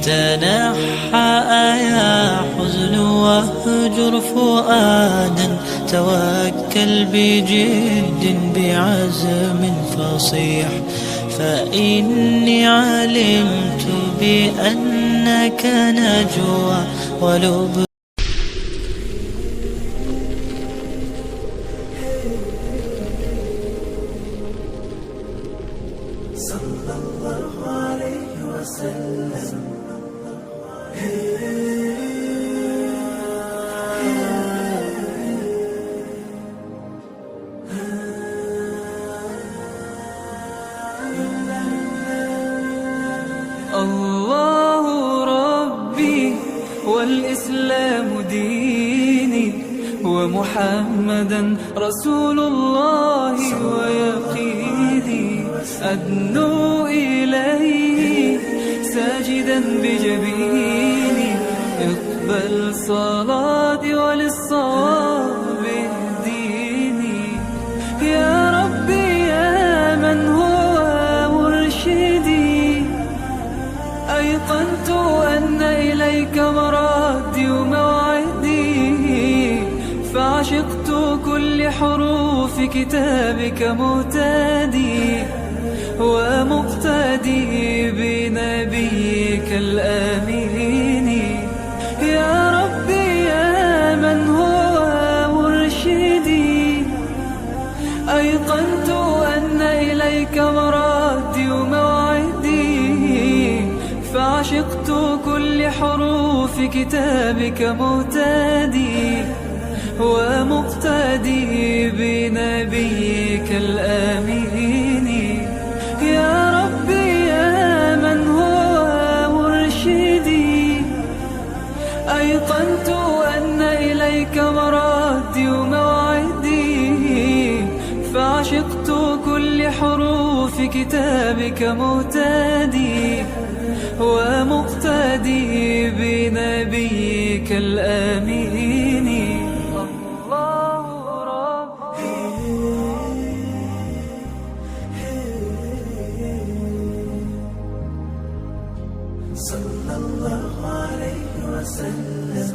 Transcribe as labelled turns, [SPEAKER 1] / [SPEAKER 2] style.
[SPEAKER 1] تنحى يا حزن واهجر فؤادا، توكل بجد بعزم فصيح، فإني علمت بأنك نجوى ولب صلى الله عليه وسلم.
[SPEAKER 2] الله ربي والإسلام ديني، ومحمدا رسول الله ويقيني، أدنو إليه ساجدا بجبيني، اقبل صلاتي وللصواب اهديني. يا ربي يا من هو مرشدي، أيقنت أن إليك مرادي وموعدي، فعشقت كل حروف كتابك مهتدي، ومقتدي بنبيك الآمين. يا ربي يا من هو مرشدي، أيقنت أن إليك مرادي وموعدي، فعشقت كل حروف كتابك مهتدي، ومقتدي بنبيك الآمين. يا ربي يا من هو مرشدي، أيقنت أن إليك مرادي وموعدي، فعشقت كل حروف كتابك مهتدي، ومقتدي بنبيك الآمين. الله ربي
[SPEAKER 1] صلى الله عليه وسلم.